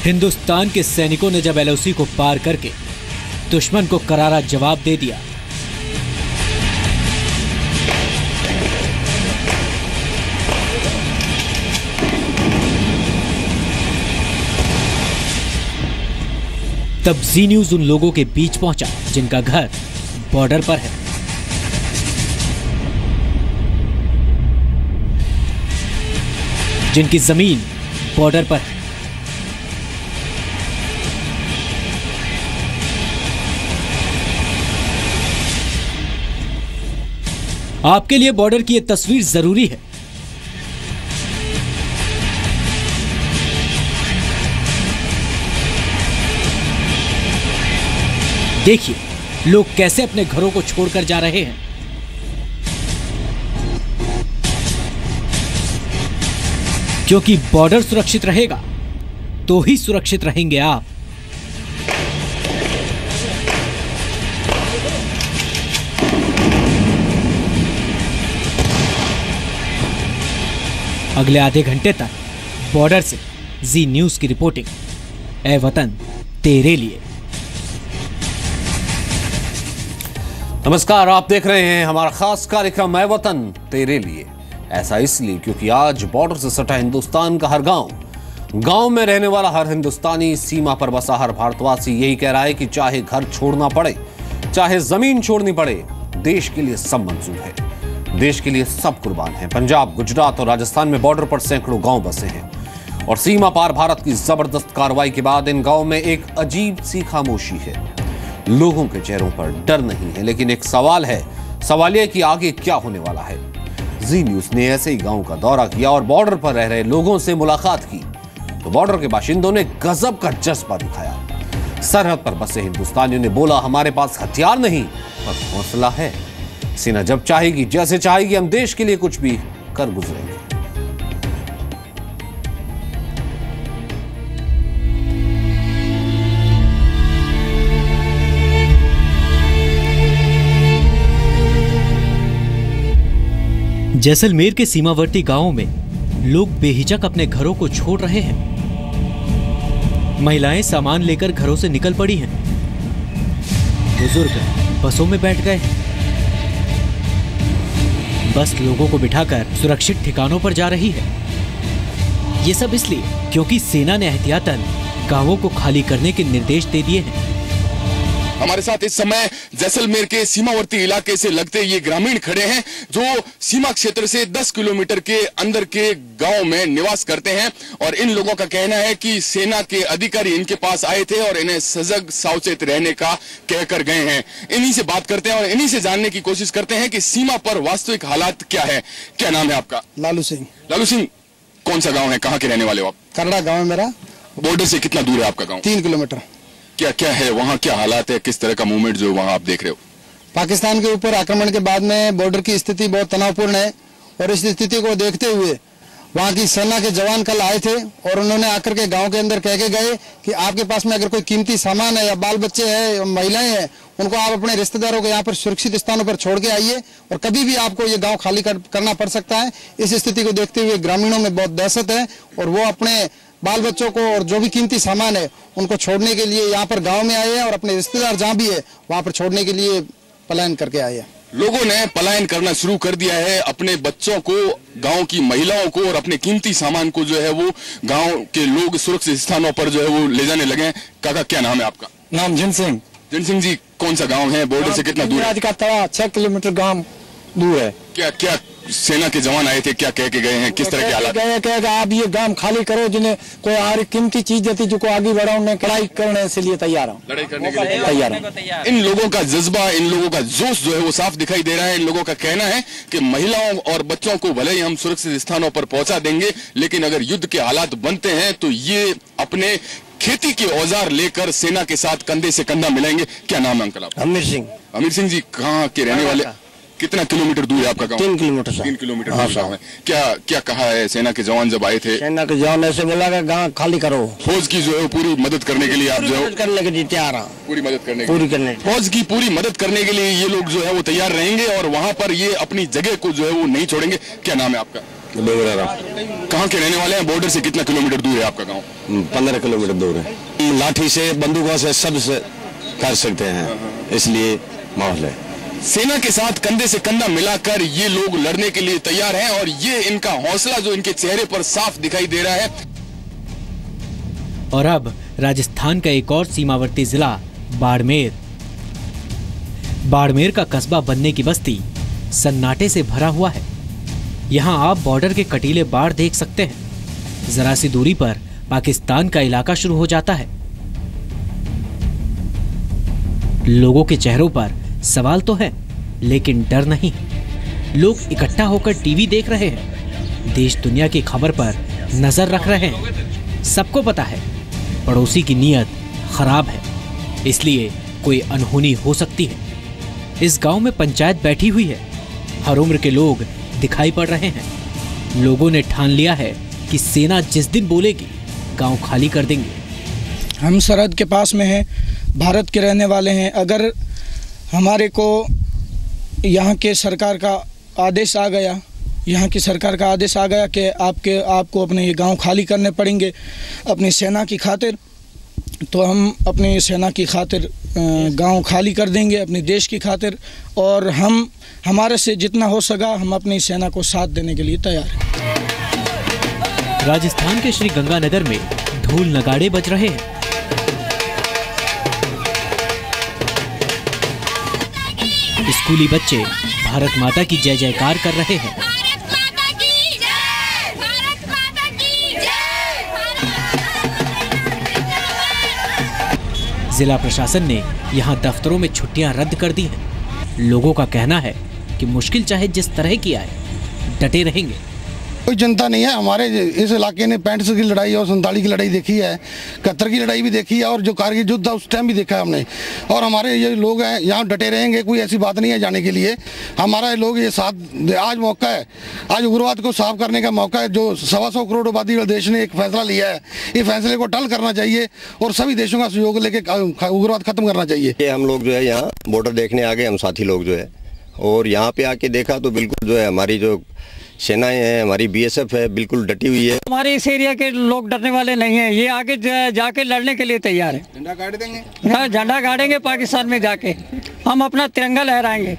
हिंदुस्तान के सैनिकों ने जब एलओसी को पार करके दुश्मन को करारा जवाब दे दिया, तब जी न्यूज उन लोगों के बीच पहुंचा जिनका घर बॉर्डर पर है। जिनकी जमीन बॉर्डर पर है। आपके लिए बॉर्डर की यह तस्वीर जरूरी है। देखिए लोग कैसे अपने घरों को छोड़कर जा रहे हैं। क्योंकि बॉर्डर सुरक्षित रहेगा तो ही सुरक्षित रहेंगे आप। अगले आधे घंटे तक बॉर्डर से जी न्यूज की रिपोर्टिंग। ए वतन तेरे लिए। नमस्कार, आप देख रहे हैं हमारा खास कार्यक्रम ए वतन तेरे लिए। ऐसा इसलिए क्योंकि आज बॉर्डर से सटा हिंदुस्तान का हर गांव में रहने वाला हर हिंदुस्तानी, सीमा पर बसा हर भारतवासी यही कह रहा है कि चाहे घर छोड़ना पड़े, चाहे जमीन छोड़नी पड़े, देश के लिए सब मंजूर है, देश के लिए सब कुर्बान है। पंजाब, गुजरात और राजस्थान में बॉर्डर पर सैकड़ों गांव बसे हैं और सीमा पार भारत की जबरदस्त कार्रवाई के बाद इन गांव में एक अजीब सी खामोशी है। लोगों के चेहरों पर डर नहीं है, लेकिन एक सवाल है। सवाल यह कि आगे क्या होने वाला है। जी न्यूज ने ऐसे ही गांव का दौरा किया और बॉर्डर पर रह रहे लोगों से मुलाकात की तो बॉर्डर के बाशिंदों ने गजब का जज्बा दिखाया। सरहद पर बसे हिंदुस्तानियों ने बोला, हमारे पास हथियार नहीं पर हौसला है। सेना जब चाहेगी, जैसे चाहेगी, हम देश के लिए कुछ भी कर गुजरेंगे। जैसलमेर के सीमावर्ती गांवों में लोग बेहिचक अपने घरों को छोड़ रहे हैं। महिलाएं सामान लेकर घरों से निकल पड़ी हैं। बुजुर्ग बसों में बैठ गए हैं। बस लोगों को बिठाकर सुरक्षित ठिकानों पर जा रही है। ये सब इसलिए क्योंकि सेना ने एहतियातन गांवों को खाली करने के निर्देश दे दिए हैं। हमारे साथ इस समय जैसलमेर के सीमावर्ती इलाके से लगते ये ग्रामीण खड़े हैं जो सीमा क्षेत्र से 10 किलोमीटर के अंदर के गांव में निवास करते हैं और इन लोगों का कहना है कि सेना के अधिकारी इनके पास आए थे और इन्हें सजग सावचेत रहने का कहकर गए हैं। इन्हीं से बात करते हैं और इन्हीं से जानने की कोशिश करते हैं कि सीमा पर वास्तविक हालात क्या है। क्या नाम है आपका? लालू सिंह। लालू सिंह, कौन सा गाँव है, कहाँ के रहने वाले हो आप? करड़ा गाँव है मेरा। बॉर्डर से कितना दूर है आपका गाँव? 3 किलोमीटर। क्या क्या है वहाँ, क्या हालात है, किस तरह का मूवमेंट जो वहाँ आप देख रहे हो? पाकिस्तान के ऊपर आक्रमण के बाद में बॉर्डर की स्थिति बहुत तनावपूर्ण है और इस स्थिति को देखते हुए वहाँ की सेना के जवान कल आए थे और उन्होंने आकर के गांव के अंदर कह के गए कि आपके पास में अगर कोई कीमती सामान है या बाल बच्चे हैं या महिलाएं हैं, उनको आप अपने रिश्तेदारों को यहाँ पर सुरक्षित स्थानों पर छोड़ के आइए और कभी भी आपको ये गाँव खाली करना पड़ सकता है। इस स्थिति को देखते हुए ग्रामीणों में बहुत दहशत है और वो अपने बाल बच्चों को और जो भी कीमती सामान है उनको छोड़ने के लिए यहाँ पर गांव में आए हैं और अपने रिश्तेदार जहाँ भी है वहाँ पर छोड़ने के लिए पलायन करके आए हैं। लोगों ने पलायन करना शुरू कर दिया है। अपने बच्चों को, गांव की महिलाओं को और अपने कीमती सामान को जो है वो गांव के लोग सुरक्षित स्थानों पर जो है वो ले जाने लगे हैं। काका, क्या नाम है आपका? नाम जिन सिंह। जिन सिंह जी, कौन सा गाँव है, बॉर्डर से कितना दूर है? आज का तड़ा 6 किलोमीटर गाँव दूर है। क्या क्या सेना के जवान आए थे, क्या कह के गए हैं, किस तरह के हालात? कहेगा आप ये गांव खाली करो, जिन्हें कोई हर कीमती चीज देती जो को आगे बढ़ाओ, उन्हें लड़ाई करने से लिए तैयार हूँ, लड़ाई करने के लिए तैयार हूँ। इन लोगों का जज्बा, इन लोगों का जोश जो है वो साफ दिखाई दे रहा है। इन लोगों का कहना है कि महिलाओं और बच्चों को भले ही हम सुरक्षित स्थानों पर पहुंचा देंगे, लेकिन अगर युद्ध के हालात बनते हैं तो ये अपने खेती के औजार लेकर सेना के साथ कंधे से कंधा मिलाएंगे। क्या नाम है अंकल आपका? अमीर सिंह। अमीर सिंह जी, कहाँ के रहने वाले? कितना किलोमीटर दूर है आपका गांव? 3 किलोमीटर। 3 किलोमीटर दूर गांव है। क्या क्या कहा है सेना के जवान जब आए थे? सेना के जवान ऐसे बोला कि गांव खाली करो। फौज की जो है पूरी मदद करने के लिए आप जो है करने के लिए तैयार हैं। पूरी मदद करने पूरी करने फौज की पूरी मदद करने के लिए ये लोग जो है वो तैयार रहेंगे और वहाँ पर ये अपनी जगह को जो है वो नहीं छोड़ेंगे। क्या नाम है आपका? कहाँ के रहने वाले हैं? बॉर्डर से कितना किलोमीटर दूर है आपका गांव? 15 किलोमीटर दूर है। लाठी से, बंदूकों से, सब से कर सकते हैं, इसलिए माहौल है। सेना के साथ कंधे से कंधा मिलाकर ये लोग लड़ने के लिए तैयार हैं और ये इनका हौसला जो इनके चेहरे पर साफ दिखाई दे रहा है। और अब राजस्थान का एक और सीमावर्ती जिला बाड़मेर। बाड़मेर का कस्बा बनने की बस्ती सन्नाटे से भरा हुआ है। यहाँ आप बॉर्डर के कटीले बाड़ देख सकते हैं। जरा सी दूरी पर पाकिस्तान का इलाका शुरू हो जाता है। लोगों के चेहरों पर सवाल तो है, लेकिन डर नहीं। लोग इकट्ठा होकर टीवी देख रहे हैं, देश दुनिया की खबर पर नजर रख रहे हैं। सबको पता है पड़ोसी की नीयत खराब है, इसलिए कोई अनहोनी हो सकती है। इस गांव में पंचायत बैठी हुई है। हर उम्र के लोग दिखाई पड़ रहे हैं। लोगों ने ठान लिया है कि सेना जिस दिन बोलेगी गांव खाली कर देंगे। हम सरहद के पास में हैं, भारत के रहने वाले हैं। अगर हमारे को यहाँ के सरकार का आदेश आ गया, यहाँ की सरकार का आदेश आ गया कि आपको अपने ये गांव खाली करने पड़ेंगे अपनी सेना की खातिर, तो हम अपनी सेना की खातिर गांव खाली कर देंगे, अपने देश की खातिर। और हमारे से जितना हो सका हम अपनी सेना को साथ देने के लिए तैयार हैं। राजस्थान के श्री गंगानगर में ढोल नगाड़े बज रहे हैं। स्कूली बच्चे भारत माता की जय जयकार कर रहे हैं। जिला प्रशासन ने यहां दफ्तरों में छुट्टियां रद्द कर दी हैं। लोगों का कहना है कि मुश्किल चाहे जिस तरह की आए, डटे रहेंगे। कोई चिंता नहीं है। हमारे इस इलाके ने 65 की लड़ाई और 47 की लड़ाई देखी है, 71 की लड़ाई भी देखी है, और जो कारगिल युद्ध था उस टाइम भी देखा है हमने। और हमारे ये लोग हैं यहाँ डटे रहेंगे, कोई ऐसी बात नहीं है जाने के लिए। हमारा लोग ये साथ, आज मौका है, आज उग्रवाद को साफ करने का मौका है। जो 125 करोड़ आबादी वाले देश ने एक फैसला लिया है, ये फैसले को टल करना चाहिए और सभी देशों का सहयोग लेके उग्रवाद खत्म करना चाहिए। ये हम लोग जो है यहाँ बॉर्डर देखने आ गए, हम साथी लोग जो है, और यहाँ पे आके देखा तो बिल्कुल जो है हमारी जो सेनाएं हैं, हमारी बीएसएफ है, बिल्कुल डटी हुई है। हमारे इस एरिया के लोग डरने वाले नहीं हैं। ये आगे जाके लड़ने के लिए तैयार है। झंडा गाड़ देंगे। हाँ, झंडा गाड़ेंगे पाकिस्तान में जाके, हम अपना तिरंगा लहराएंगे।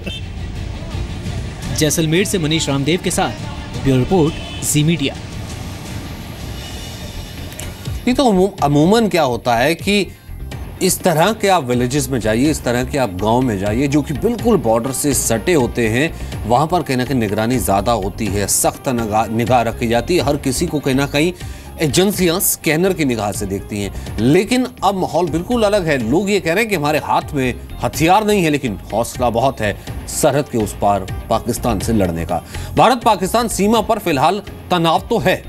जैसलमेर से मनीष रामदेव के साथ ब्यूरो रिपोर्ट, जी मीडिया। ये तो अमूमन क्या होता है कि इस तरह के आप विलेजेस में जाइए, इस तरह के आप गांव में जाइए जो कि बिल्कुल बॉर्डर से सटे होते हैं, वहां पर कहीं ना कहीं निगरानी ज्यादा होती है, सख्त निगाह रखी जाती है। हर किसी को कहीं ना कहीं एजेंसियां स्कैनर की निगाह से देखती हैं। लेकिन अब माहौल बिल्कुल अलग है। लोग ये कह रहे हैं कि हमारे हाथ में हथियार नहीं है, लेकिन हौसला बहुत है सरहद के उस पार पाकिस्तान से लड़ने का। भारत पाकिस्तान सीमा पर फिलहाल तनाव तो है।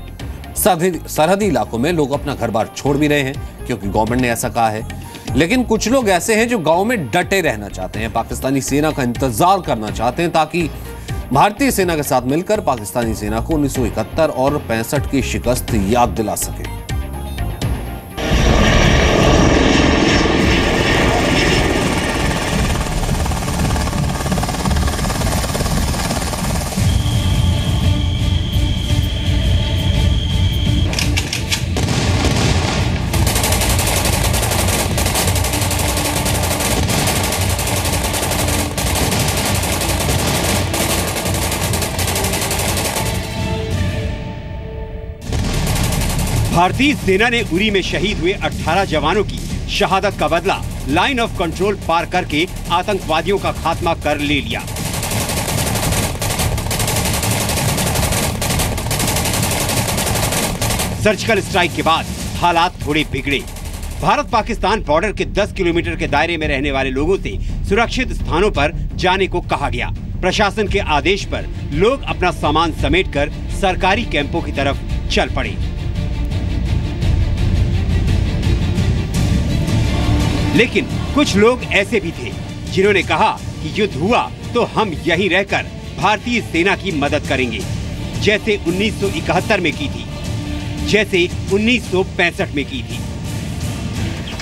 सरहदी इलाकों में लोग अपना घर बार छोड़ भी रहे हैं क्योंकि गवर्नमेंट ने ऐसा कहा है। लेकिन कुछ लोग ऐसे हैं जो गांव में डटे रहना चाहते हैं, पाकिस्तानी सेना का इंतजार करना चाहते हैं ताकि भारतीय सेना के साथ मिलकर पाकिस्तानी सेना को 1971 और 65 की शिकस्त याद दिला सके। भारतीय सेना ने उरी में शहीद हुए 18 जवानों की शहादत का बदला लाइन ऑफ कंट्रोल पार करके आतंकवादियों का खात्मा कर ले लिया। सर्जिकल स्ट्राइक के बाद हालात थोड़े बिगड़े। भारत पाकिस्तान बॉर्डर के 10 किलोमीटर के दायरे में रहने वाले लोगों से सुरक्षित स्थानों पर जाने को कहा गया। प्रशासन के आदेश पर लोग अपना सामान समेटकर सरकारी कैंपों की तरफ चल पड़े। लेकिन कुछ लोग ऐसे भी थे जिन्होंने कहा कि युद्ध हुआ तो हम यहीं रहकर भारतीय सेना की मदद करेंगे, जैसे 1971 में की थी, जैसे 1965 में की थी।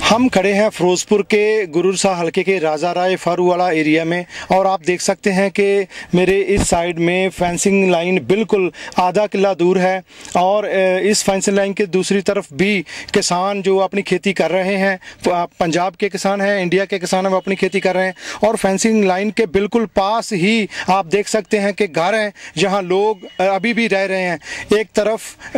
हम खड़े हैं फिरोजपुर के गुरूरशाह हलके के राजा राय फारूवाला एरिया में और आप देख सकते हैं कि मेरे इस साइड में फेंसिंग लाइन बिल्कुल आधा किला दूर है और इस फेंसिंग लाइन के दूसरी तरफ भी किसान जो अपनी खेती कर रहे हैं, पंजाब के किसान हैं, इंडिया के किसान हैं, वो अपनी खेती कर रहे हैं और फेंसिंग लाइन के बिल्कुल पास ही आप देख सकते हैं कि घर हैं जहां लोग अभी भी रह रहे हैं। एक तरफ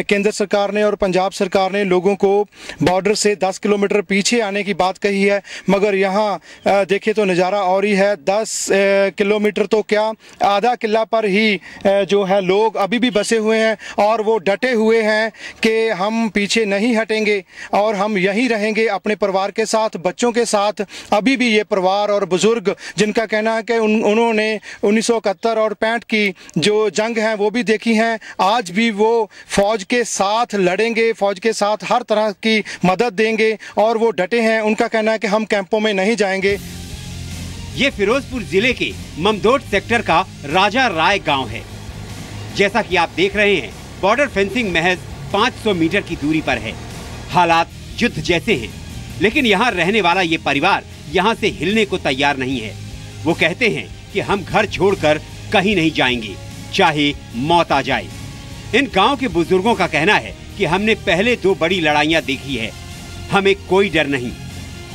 केंद्र सरकार ने और पंजाब सरकार ने लोगों को बॉर्डर से 10 किलोमीटर पीछे आने की बात कही है, मगर यहाँ देखें तो नज़ारा और ही है। 10 किलोमीटर तो क्या, आधा किला पर ही जो है लोग अभी भी बसे हुए हैं और वो डटे हुए हैं कि हम पीछे नहीं हटेंगे और हम यहीं रहेंगे अपने परिवार के साथ, बच्चों के साथ। अभी भी ये परिवार और बुजुर्ग जिनका कहना है कि उन्होंने 1971 और 65 की जो जंग है वो भी देखी हैं, आज भी वो फौज के साथ लड़ेंगे, फौज के साथ हर तरह की मदद देंगे और वो डटे हैं। उनका कहना है कि हम कैंपों में नहीं जाएंगे। ये फिरोजपुर जिले के ममदोट सेक्टर का राजा राय गांव है। जैसा कि आप देख रहे हैं, बॉर्डर फेंसिंग महज 500 मीटर की दूरी पर है। हालात युद्ध जैसे हैं, लेकिन यहाँ रहने वाला ये परिवार यहाँ से हिलने को तैयार नहीं है। वो कहते हैं कि हम घर छोड़कर कहीं नहीं जाएंगे, चाहे मौत आ जाए। इन गांव के बुजुर्गों का कहना है कि हमने पहले 2 बड़ी लड़ाइयां देखी है, हमें कोई डर नहीं।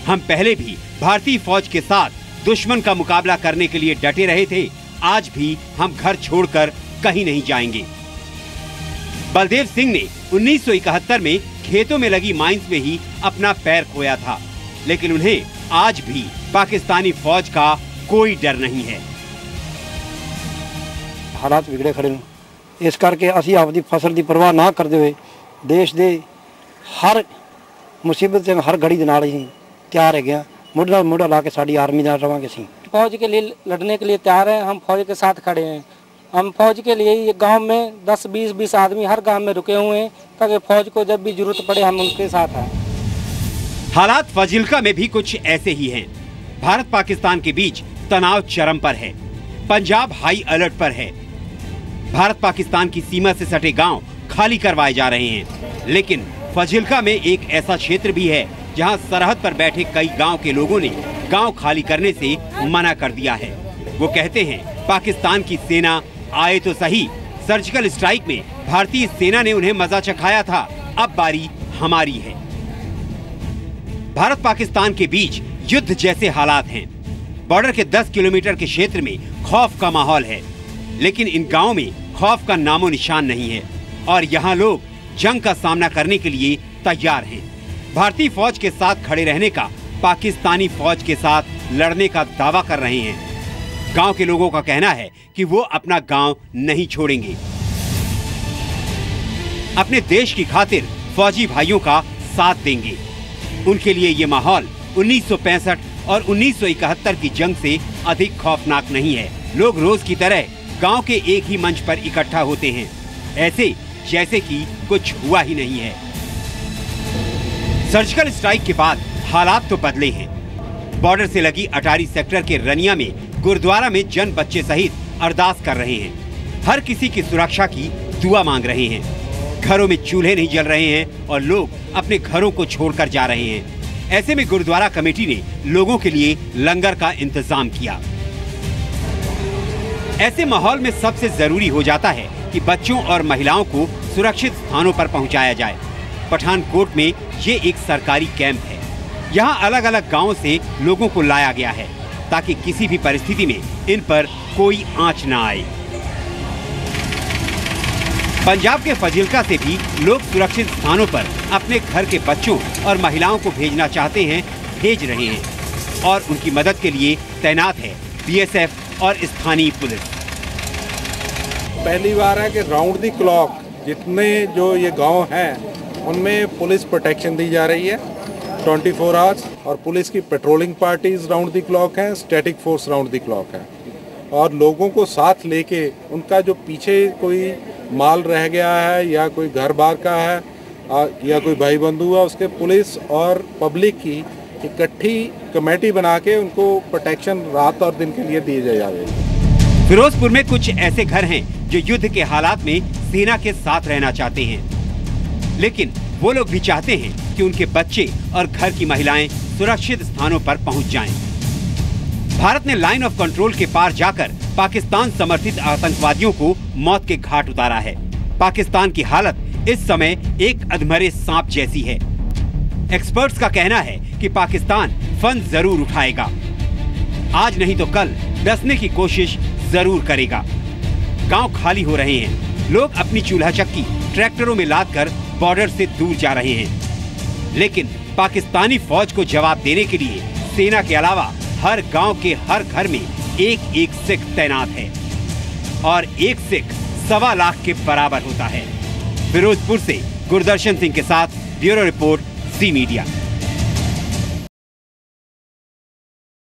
हम पहले भी भारतीय फौज के साथ दुश्मन का मुकाबला करने के लिए डटे रहे थे, आज भी हम घर छोड़कर कहीं नहीं जाएंगे। बलदेव सिंह ने 1971 में खेतों में लगी माइंस में ही अपना पैर खोया था, लेकिन उन्हें आज भी पाकिस्तानी फौज का कोई डर नहीं है। हालात बिगड़े खड़े हैं, इस करके असी आपकी फसल की परवाह ना करते हुए देश के हर मुसीबत से हर घड़ी के नाल ही तैयार है गया, मुढ़ा मुढ़ा ला के साड़ी आर्मी नाल रवांगे। सी फौज के लिए लड़ने के लिए तैयार हैं, हम फौज के साथ खड़े हैं। हम फौज के लिए ये गांव में 10-20 आदमी हर गांव में रुके हुए हैं ताकि फौज को जब भी जरूरत पड़े हम उनके साथ हैं। हालात फाजिल्का में भी कुछ ऐसे ही हैं। भारत पाकिस्तान के बीच तनाव चरम पर है, पंजाब हाई अलर्ट पर है। भारत पाकिस्तान की सीमा से सटे गांव खाली करवाए जा रहे हैं, लेकिन फाजिल्का में एक ऐसा क्षेत्र भी है जहां सरहद पर बैठे कई गांव के लोगों ने गांव खाली करने से मना कर दिया है। वो कहते हैं पाकिस्तान की सेना आए तो सही, सर्जिकल स्ट्राइक में भारतीय सेना ने उन्हें मजा चखाया था, अब बारी हमारी है। भारत पाकिस्तान के बीच युद्ध जैसे हालात हैं। बॉर्डर के 10 किलोमीटर के क्षेत्र में खौफ का माहौल है, लेकिन इन गांवों में खौफ का नामो निशान नहीं है और यहाँ लोग जंग का सामना करने के लिए तैयार हैं। भारतीय फौज के साथ खड़े रहने का, पाकिस्तानी फौज के साथ लड़ने का दावा कर रहे हैं। गांव के लोगों का कहना है कि वो अपना गांव नहीं छोड़ेंगे। अपने देश की खातिर फौजी भाइयों का साथ देंगे। उनके लिए ये माहौल 1965 और 1971 की जंग से अधिक खौफनाक नहीं है। लोग रोज की तरह गांव के एक ही मंच पर इकट्ठा होते हैं, ऐसे जैसे कि कुछ हुआ ही नहीं है। सर्जिकल स्ट्राइक के बाद हालात तो बदले हैं। बॉर्डर से लगी अटारी सेक्टर के रनिया में गुरुद्वारा में जन बच्चे सहित अरदास कर रहे हैं। हर किसी की सुरक्षा की दुआ मांग रहे हैं। घरों में चूल्हे नहीं जल रहे हैं और लोग अपने घरों को छोड़कर जा रहे हैं। ऐसे में गुरुद्वारा कमेटी ने लोगों के लिए लंगर का इंतजाम किया। ऐसे माहौल में सबसे जरूरी हो जाता है कि बच्चों और महिलाओं को सुरक्षित स्थानों पर पहुंचाया जाए। पठानकोट में ये एक सरकारी कैंप है। यहाँ अलग अलग गांवों से लोगों को लाया गया है ताकि किसी भी परिस्थिति में इन पर कोई आंच न आए। पंजाब के फाजिल्का से भी लोग सुरक्षित स्थानों पर अपने घर के बच्चों और महिलाओं को भेजना चाहते हैं, भेज रहे हैं और उनकी मदद के लिए तैनात है बीएसएफ और स्थानीय पुलिस। पहली बार है कि राउंड द क्लॉक जितने जो ये गांव हैं उनमें पुलिस प्रोटेक्शन दी जा रही है 24 आवर्स, और पुलिस की patrolling parties round the clock है, static force round the clock है। और लोगों को साथ लेके उनका जो पीछे कोई माल रह गया है या कोई घर बार का है या कोई भाई बंधु हुआ, उसके पुलिस और पब्लिक की इकट्ठी कमेटी बना के उनको प्रोटेक्शन रात और दिन के लिए दी जाएगी। फिरोजपुर में कुछ ऐसे घर हैं जो युद्ध के हालात में सेना के साथ रहना चाहते हैं, लेकिन वो लोग भी चाहते हैं कि उनके बच्चे और घर की महिलाएं सुरक्षित स्थानों पर पहुंच जाएं। भारत ने लाइन ऑफ कंट्रोल के पार जाकर पाकिस्तान समर्थित आतंकवादियों को मौत के घाट उतारा है। पाकिस्तान की हालत इस समय एक अधमरे सांप जैसी है। एक्सपर्ट्स का कहना है कि पाकिस्तान फंड जरूर उठाएगा, आज नहीं तो कल डसने की कोशिश जरूर करेगा। गांव खाली हो रहे हैं, लोग अपनी चूल्हा चक्की ट्रैक्टरों में लादकर बॉर्डर से दूर जा रहे हैं। लेकिन पाकिस्तानी फौज को जवाब देने के लिए सेना के अलावा हर गांव के हर घर में एक एक सिख तैनात है और एक सिख 1.25 लाख के बराबर होता है। फिरोजपुर से गुरदर्शन सिंह के साथ ब्यूरो रिपोर्ट, ज़ी मीडिया।